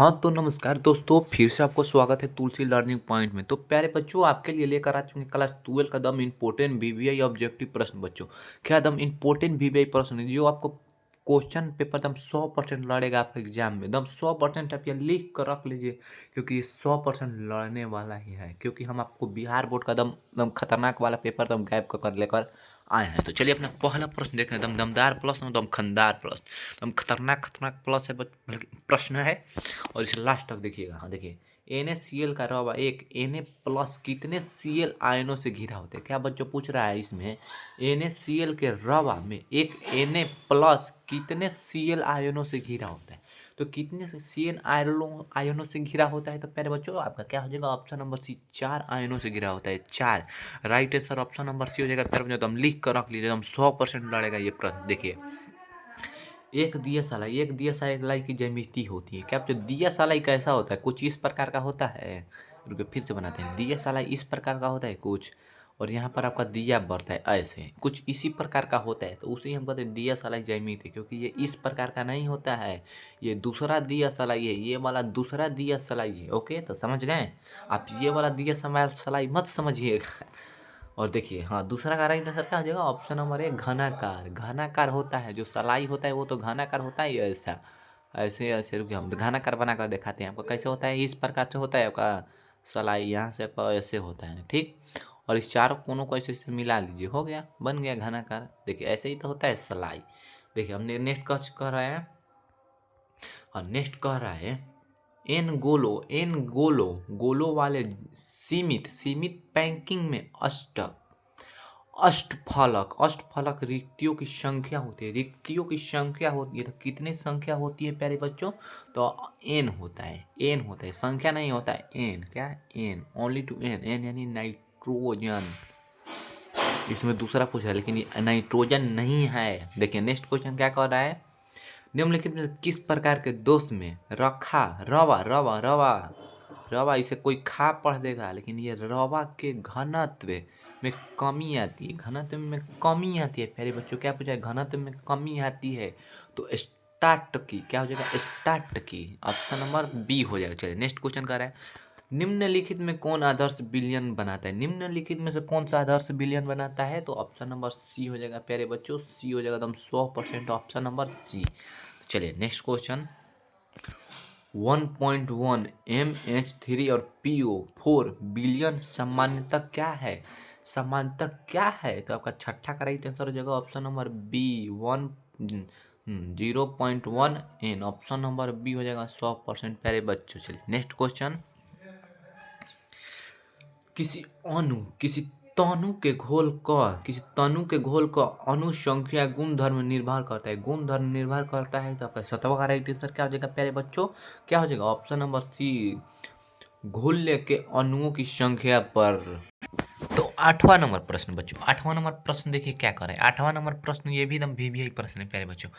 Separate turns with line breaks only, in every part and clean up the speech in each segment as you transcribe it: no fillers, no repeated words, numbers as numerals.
हाँ, तो नमस्कार दोस्तों, फिर से आपको स्वागत है तुलसी लर्निंग पॉइंट में। तो प्यारे बच्चों, आपके लिए लेकर आ चुके हैं क्लास 12 का दम इम्पोर्टेंट वीवीआई ऑब्जेक्टिव प्रश्न बच्चों। क्या दम इम्पोर्टेंट वीवीआई प्रश्न है जो आपको क्वेश्चन पेपर दम 100% लड़ेगा आपके एग्जाम में। दम 100% आप ये लिख कर रख लीजिए, क्योंकि ये 100% लड़ने वाला ही है। क्योंकि हम आपको बिहार बोर्ड का दम दम खतरनाक वाला पेपर दम गैप कर लेकर आए हैं। तो चलिए अपना पहला प्रश्न देखें। दम दमदार प्रश्न, दम खनदार प्रश्न, दम खतरनाक खतरनाक प्लस है बल्कि प्रश्न है। और इसे लास्ट तक देखिएगा। हाँ देखिए, NaCl का रवा एक Na प्लस कितने Cl आयनों से घिरा होता है? क्या बच्चों पूछ रहा है इसमें, NaCl के रवा में एक Na प्लस कितने Cl आयनों से घिरा होता है? तो कितने से Cl आयनों से घिरा होता है? तो पहले बच्चों आपका क्या हो जाएगा? ऑप्शन नंबर सी, 4 आयनों से घिरा होता है। 4 राइट है सर, ऑप्शन नंबर सी हो जाएगा। फिर बच्चों हम लिख कर रख लीजिए, हम 100% लड़ेगा ये प्रश्न। देखिए, एक दियासलाई की ज्यामिति होती है। क्या आप जो दियासलाई कैसा होता है? कुछ इस प्रकार का होता है। रुको फिर से बनाते हैं। दियासलाई इस प्रकार का होता है कुछ, और यहाँ पर आपका दिया बढ़ता है ऐसे कुछ इसी प्रकार का होता है। तो उसे ही हम कहते हैं दियासलाई ज्यामिति, क्योंकि ये इस प्रकार का नहीं होता है। ये दूसरा दियासलाई है, ये वाला दूसरा दियासलाई है। ओके, तो समझ गए आप? ये वाला दियासलाई मत समझिएगा। और देखिए, हाँ दूसरा का राइट आंसर क्या हो जाएगा? Option number A, घनाकार। घनाकार होता है, जो सलाई होता है वो तो घनाकार होता है। ये ऐसा ऐसे ऐसे रुकिए, हम घनाकार बनाकर दिखाते हैं आपको कैसे होता है। इस प्रकार से होता है आपका सलाई, यहाँ से आपका ऐसे होता है, ठीक। और इस चारों कोनों को ऐसे ऐसे मिला लीजिए, हो गया, बन गया घनाकार। देखिए ऐसे ही तो होता है सलाई। देखिए हमने नेक्स्ट कच कर रहे हैं, और नेक्स्ट कह रहा है गोलो वाले सीमित सीमित पैकिंग में अष्टफलक रिक्तियों की संख्या होती है। रिक्तियों की संख्या होती है, तो कितनी संख्या होती है प्यारे बच्चों? तो एन होता है, एन होता है, संख्या नहीं होता है। एन क्या है? N, only two N. N यानी नाइट्रोजन। इसमें दूसरा कुछ है, लेकिन ये नाइट्रोजन नहीं है। देखिए नेक्स्ट क्वेश्चन क्या कह रहा है। निम्नलिखित में किस प्रकार के दोष में रखा रवा रवा रवा रवा इसे कोई खा पढ़ देगा, लेकिन ये रवा के घनत्व में कमी आती है। घनत्व में कमी आती है प्यारे बच्चों। क्या पूछा है? घनत्व में कमी आती है। तो स्टार्ट की क्या हो जाएगा? स्टार्ट की, ऑप्शन नंबर बी हो जाएगा। चलिए नेक्स्ट क्वेश्चन कर रहा है। निम्नलिखित में कौन आदर्श विलयन बनाता है? निम्नलिखित में से कौन सा आदर्श विलयन बनाता है? तो ऑप्शन नंबर सी हो जाएगा प्यारे बच्चों। सी हो जाएगा एकदम 100%, ऑप्शन नंबर सी। चलिए नेक्स्ट क्वेश्चन। 1.1 MH3 और PO4 विलयन सामान्यतः क्या है? सामान्यतः क्या है? तो आपका छठा का राइट आंसर हो जाएगा option number B, 0.1 N, option number B हो जाएगा 100% प्यारे बच्चों। चलिए नेक्स्ट क्वेश्चन। किसी तनु के घोल का अणु संख्या गुण धर्म निर्भर करता है। गुण धर्म निर्भर करता है, तो आपका सतवा का राइट आंसर क्या हो जाएगा प्यारे बच्चों? क्या हो जाएगा? ऑप्शन नंबर सी, घुल्य के अणुओं की संख्या पर। तो 8वां नंबर प्रश्न बच्चों, 8वां नंबर प्रश्न देखिए क्या करे। 8वां नंबर प्रश्न ये भी एकदम वीवीआई प्रश्न है प्यारे बच्चों।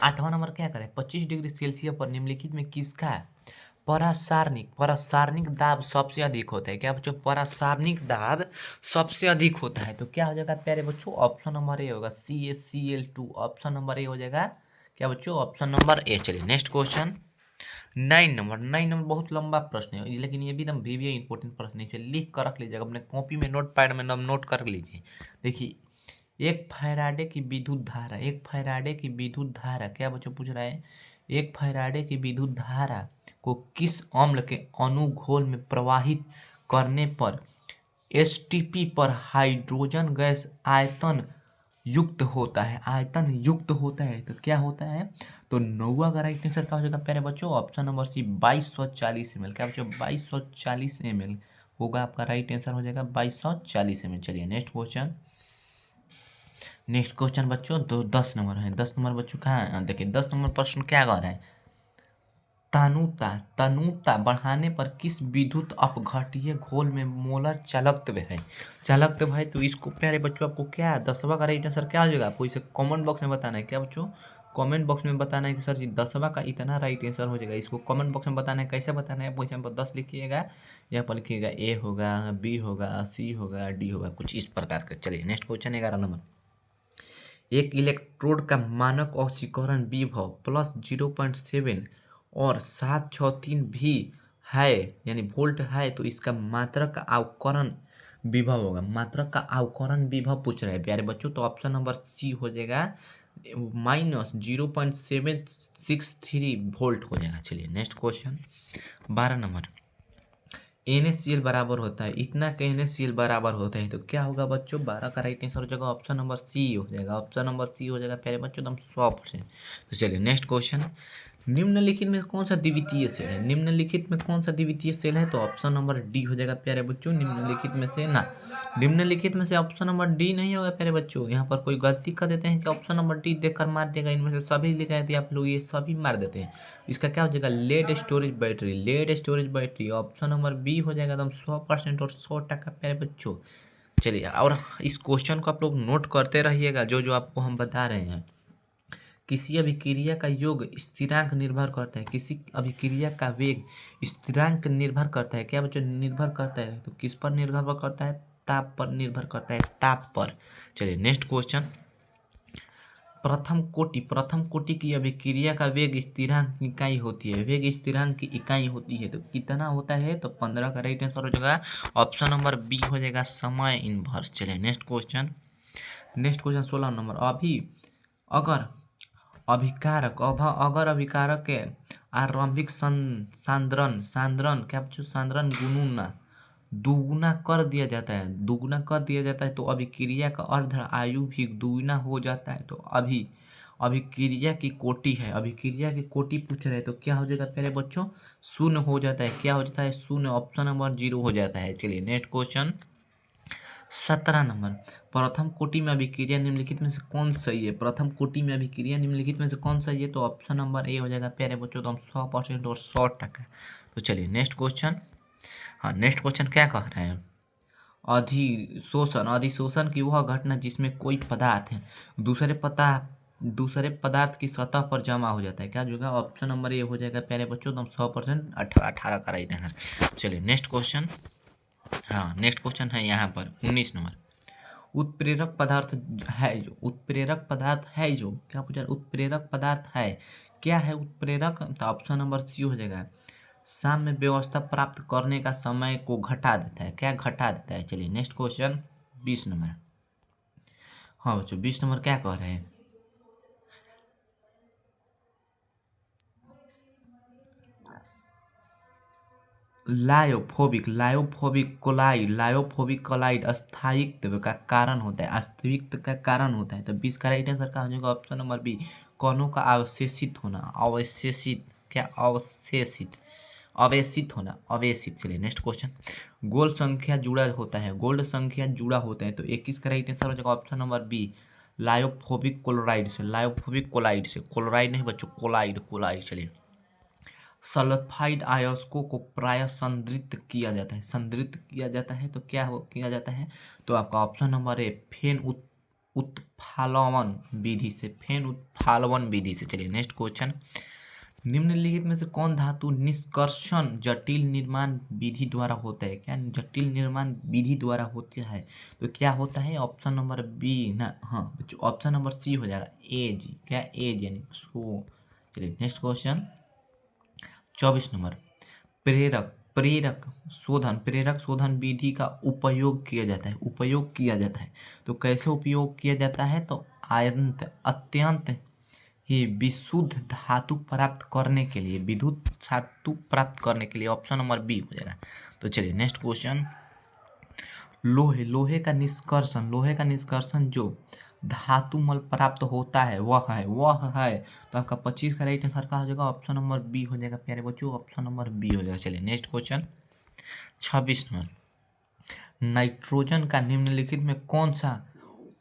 8वां नंबर क्या करे? 25 डिग्री सेल्सियस पर निम्नलिखित में किसका परासारनिक दाब सबसे अधिक होता है? क्या बच्चों? परासारनिक दाब सबसे अधिक होता है। तो क्या हो जाएगा प्यारे बच्चों? ऑप्शन नंबर ए होगा, CaCl2, ऑप्शन नंबर ए हो जाएगा। क्या बच्चों? Option number A. चलिए नेक्स्ट क्वेश्चन। 9 नंबर बहुत लंबा प्रश्न है, लेकिन ये भी एकदम वीवीआई इंपॉर्टेंट प्रश्न है। इसे लिख कर रख लीजिएगा अपने कॉपी में, नोट पैड में नोट कर लीजिए। देखिए, एक फैराडे की विद्युत धारा क्या बच्चों पूछ रहा है? एक फैराडे की विद्युत धारा को किस अम्ल के अणुघोल में प्रवाहित करने पर एसटीपी पर हाइड्रोजन गैस आयतन युक्त होता है? आयतन युक्त होता है, तो क्या होता है? तो 9वां का राइट आंसर क्या हो जाएगा प्यारे बच्चों? Option number C, 2240 ml। क्या बच्चों? 2240 ml होगा आपका राइट आंसर, हो जाएगा 2240 ml। चलिए नेक्स्ट क्वेश्चन। नेक्स्ट क्वेश्चन बच्चों 10 नंबर है। 10 नंबर बच्चों कहाँ है? देखिए 10 नंबर प्रश्न क्या कर रहा है। तनुता बढ़ाने पर किस विद्युत अपघट्य घोल में मोलर चालकत्व है? चालकत्व है, तो इसको प्यारे बच्चों आपको क्या है? 10वां का राइट आंसर क्या हो जाएगा? आपको इसे कमेंट बॉक्स में बताना है। क्या बच्चों? कमेंट बॉक्स में बताना है कि सर जी 10वां का इतना राइट आंसर हो जाएगा। इसको कमेंट बॉक्स में बताना है। कैसे बताना है? क्वेश्चन पर 10 लिखिएगा, यहाँ पर लिखिएगा ए होगा, बी होगा, सी होगा, डी होगा, कुछ इस प्रकार का। चलिए नेक्स्ट क्वेश्चन 11 नंबर। एक इलेक्ट्रोड का मानक ऑक्सीकरण विभव +0.7 और 763 भी है यानी वोल्ट है, तो इसका मात्रक का अवकरण विभव होगा। मात्रक का अवकरण विभव पूछ रहे हैं प्यारे बच्चों, तो ऑप्शन नंबर सी हो जाएगा -0.763 वोल्ट हो जाएगा। चलिए नेक्स्ट क्वेश्चन 12 नंबर। NaCl बराबर होता है, इतना का NaCl बराबर होता है, तो क्या होगा बच्चों? 12 का राइट आंसर हो जाएगा ऑप्शन नंबर सी हो जाएगा। ऑप्शन नंबर सी हो जाएगा प्यारे बच्चों एकदम 100%। तो चलिए नेक्स्ट क्वेश्चन। निम्नलिखित में कौन सा द्वितीय सेल है? निम्नलिखित में कौन सा द्वितीय सेल है? तो ऑप्शन नंबर डी हो जाएगा प्यारे बच्चों। निम्नलिखित में से ना, निम्नलिखित में से ऑप्शन नंबर डी नहीं होगा प्यारे बच्चों। यहाँ पर कोई गलती कर देते हैं कि ऑप्शन नंबर डी देखकर मार देगा, इनमें से सभी लिखा है आप लोग, ये सभी मार देते हैं। इसका क्या हो जाएगा? Lead storage battery. Lead storage battery option number B हो जाएगा एकदम 100% और 100% प्यारे बच्चों। चलिए, और इस क्वेश्चन को आप लोग नोट करते रहिएगा जो जो आपको हम बता रहे हैं। किसी अभिक्रिया का योग स्थिरांक निर्भर करता है, किसी अभिक्रिया का वेग स्थिरांक निर्भर करता है। क्या बच्चों? निर्भर करता है, तो किस पर निर्भर करता है? ताप पर निर्भर करता है, ताप पर। चलिए नेक्स्ट क्वेश्चन। प्रथम कोटि की अभिक्रिया का वेग स्थिरांक की इकाई होती है। वेग स्थिरांक की इकाई होती है, तो कितना होता है? तो 15 का राइट आंसर हो जाएगा ऑप्शन नंबर बी हो जाएगा, समय इनवर्स। चलिए next question. Next question 16 number. अगर अगर अभिकारक के आरंभिक सांद्रण क्या बच्चों? सांद्रण दुगुना कर दिया जाता है, तो अभिक्रिया का अर्ध आयु भी दुगुना हो जाता है। तो अभिक्रिया की कोटि है, अभिक्रिया की कोटि पूछ रहे हैं, तो क्या हो जाएगा प्यारे बच्चों? शून्य हो जाता है। क्या हो जाता है? शून्य। ऑप्शन नंबर 0 हो जाता है। चलिए नेक्स्ट क्वेश्चन 17 नंबर। प्रथम कोटि में अभिक्रिया निम्नलिखित में से कौन सही है? प्रथम कोटि में अभिक्रिया निम्नलिखित में से कौन सही है? तो ऑप्शन नंबर ए हो जाएगा प्यारे बच्चों, तो हम 100% और 100%। तो चलिए नेक्स्ट क्वेश्चन। हाँ, नेक्स्ट क्वेश्चन क्या कह रहे हैं? अधिशोषण की वह घटना जिसमें कोई पदार्थ है दूसरे पदार्थ की सतह पर जमा हो जाता है। क्या होगा? ऑप्शन नंबर ए हो जाएगा प्यारे बच्चों, तो हम 100% 18 का राइट आंसर। चलिए नेक्स्ट क्वेश्चन। हाँ, नेक्स्ट क्वेश्चन है यहाँ पर 19 नंबर। उत्प्रेरक पदार्थ है जो क्या पूछा? उत्प्रेरक पदार्थ है, क्या है उत्प्रेरक? तो ऑप्शन नंबर सी हो जाएगा, साम्य व्यवस्था प्राप्त करने का समय को घटा देता है। क्या घटा देता है? चलिए नेक्स्ट क्वेश्चन 20 नंबर। हाँ बच्चों 20 नंबर क्या कह रहे हैं? लायोफोबिक कोलाइड अस्थायित्व का कारण होता है, अस्थायित्व का कारण होता है। तो 20 का राइट आंसर का हो जाएगा ऑप्शन नंबर बी, कणों का अवशेषित होना। अवशेषित क्या? अवशेषित, अवेशित होना, अवेशित। चलिए नेक्स्ट क्वेश्चन। गोल्ड संख्या जुड़ा होता है, गोल्ड संख्या जुड़ा होता है, तो 21 का राइट आंसर हो जाएगा option number B, lyophobic chloride से। लायोफोबिक कोलाइड से, क्लोराइड नहीं बच्चों, कोलाइड, कोलाइड। चलिए, सल्फाइड अयस्कों को प्रायः संदृत किया जाता है, संदृत किया जाता है, तो क्या किया जाता है? तो आपका ऑप्शन नंबर ए, फेन उत्फालवन विधि से, फेन उत्फालवन विधि से। चलिए नेक्स्ट क्वेश्चन। निम्नलिखित में से कौन धातु निष्कर्षण जटिल निर्माण विधि द्वारा होता है? क्या जटिल निर्माण विधि द्वारा होता है? तो क्या होता है? ऑप्शन नंबर बी ना, हाँ बच्चों ऑप्शन नंबर सी हो जाएगा, एज। क्या? एज यानी उसको। चलिए नेक्स्ट क्वेश्चन 24 नंबर। प्रेरक शोधन विधि का उपयोग किया जाता है, उपयोग किया जाता है, तो कैसे उपयोग किया जाता है? तो अत्यंत ही विशुद्ध धातु प्राप्त करने के लिए, विद्युत धातु प्राप्त करने के लिए। ऑप्शन नंबर बी हो जाएगा। तो चलिए नेक्स्ट क्वेश्चन। लोहे का निष्कर्षण जो धातु मल प्राप्त होता है वह है। तो आपका 25 का राइट आंसर का हो जाएगा ऑप्शन नंबर बी हो जाएगा प्यारे बच्चों, ऑप्शन नंबर बी हो जाएगा। चलिए नेक्स्ट क्वेश्चन 26 नंबर। नाइट्रोजन का निम्नलिखित में कौन सा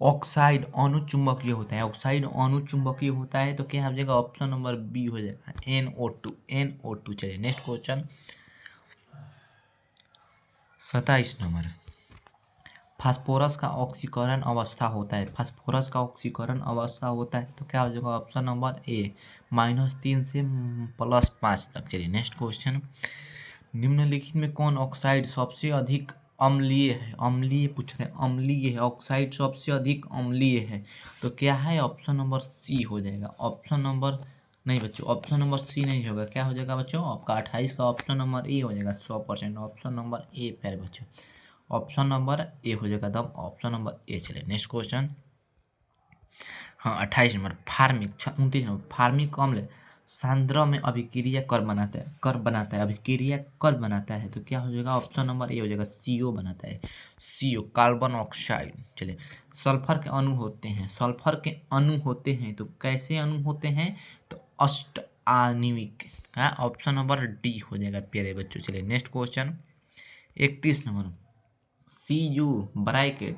ऑक्साइड अणुचुंबकीय होता है? ऑक्साइड अणुचुंबकीय होता है, तो क्या हो जाएगा? ऑप्शन नंबर बी हो जाएगा, NO2। चलिए नेक्स्ट क्वेश्चन 27 नंबर। फास्फोरस का ऑक्सीकरण अवस्था होता है, फास्फोरस का ऑक्सीकरण अवस्था होता है, तो क्या हो जाएगा? ऑप्शन नंबर ए, -3 से +5 तक। चलिए नेक्स्ट क्वेश्चन। निम्नलिखित में कौन ऑक्साइड सबसे अधिक अम्लीय है? अम्लीय पूछ रहे हैं, अम्लीय है, ऑक्साइड सबसे अधिक अम्लीय है, तो क्या है? ऑप्शन नंबर सी हो जाएगा, ऑप्शन नंबर नहीं बच्चों, ऑप्शन नंबर सी नहीं होगा। क्या हो जाएगा बच्चों? आपका 28 का ऑप्शन नंबर ए हो जाएगा 100%। ऑप्शन नंबर ए प्यारे बच्चों, ऑप्शन नंबर ए हो जाएगा दम, ऑप्शन नंबर ए। चलिए नेक्स्ट क्वेश्चन। हाँ 28 नंबर फार्मिक, 29 नंबर फार्मिक अम्ल सांद्र में अभिक्रिया कर बनाता है, कर बनाता है, अभिक्रिया कर बनाता है। तो क्या हो जाएगा? ऑप्शन नंबर ए हो जाएगा, सीओ बनाता है, सीओ कार्बन ऑक्साइड। चलिए सल्फर के अणु होते हैं, सल्फर के अणु होते हैं तो कैसे अणु होते हैं? तो अष्ट आणविक। हाँ ऑप्शन नंबर डी हो जाएगा प्यारे बच्चों। चलिए next question 31 number, C U bracket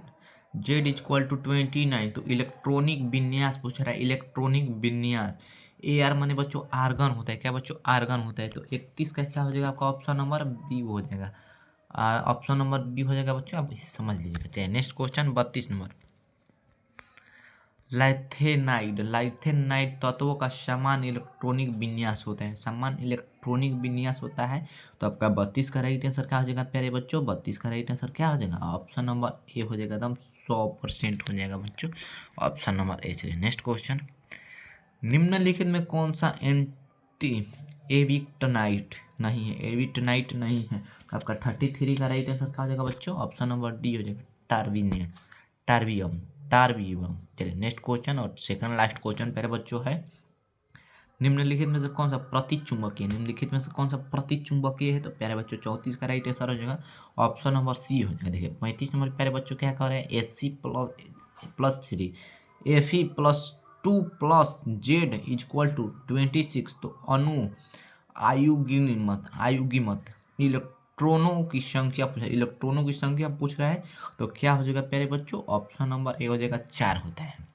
Z equal to 29। तो इलेक्ट्रॉनिक विन्यास पूछ रहा है, इलेक्ट्रॉनिक विन्यास। ए आर माने बच्चों आर्गन होता है। क्या बच्चों? आर्गन होता है। तो 31 का क्या हो जाएगा आपका? ऑप्शन नंबर बी हो जाएगा। ऑप्शन नंबर बी हो जाएगा बच्चों, आप इसे समझ लीजिएगा। चलिए नेक्स्ट क्वेश्चन 32 नंबर, लाइथेनाइड, लाइथेनाइड तत्वों का समान इलेक्ट्रॉनिक विन्यास होता है, समान इलेक्ट्रॉनिक विन्यास होता है। तो आपका 32 का राइट आंसर क्या हो जाएगा प्यारे बच्चों? 32 का राइट आंसर क्या हो जाएगा? ऑप्शन नंबर ए हो जाएगा, एकदम 100% हो जाएगा बच्चों, ऑप्शन नंबर ए। चलिए नेक्स्ट क्वेश्चन, निम्नलिखित में कौन सा एंटी एविक्टनाइट नहीं है? एविक्टनाइट नहीं है। तो आपका 33 का राइट आंसर क्या हो जाएगा बच्चों? ऑप्शन नंबर डी हो जाएगा, टार्विनियम, टार्वियम, टार्वियम। चलिए नेक्स्ट क्वेश्चन और सेकंड लास्ट क्वेश्चन प्यारे बच्चों है, निम्नलिखित में से कौन सा प्रतिचुंबकीय, निम्नलिखित में से कौन सा प्रतिचुंबकीय है? तो प्यारे बच्चों 34 का राइट आंसर हो जाएगा, ऑप्शन नंबर सी हो जाएगा। देखिए 35 नंबर प्यारे बच्चों क्या कह रहे हैं? Ac+3 Fe+2+Z is equal to 26। तो अणु आयुगिमत, आयुगिमत इलेक्ट्रॉनों की संख्या पूछ रहा है, इलेक्ट्रॉनों की संख्या पूछ रहा है। तो क्या हो जाएगा प्यारे बच्चों? ऑप्शन नंबर ए हो जाएगा, 4 होता है।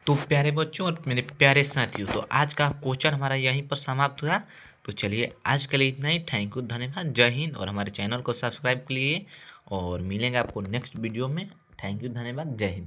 तो प्यारे बच्चों और मेरे प्यारे साथियों, तो आज का क्वेश्चन हमारा यहीं पर समाप्त हुआ। तो चलिए आज के लिए इतना ही। थैंक यू, धन्यवाद, जय हिंद। और हमारे चैनल को सब्सक्राइब कीजिए और मिलेंगे आपको नेक्स्ट वीडियो में। थैंक यू, धन्यवाद, जय हिंद।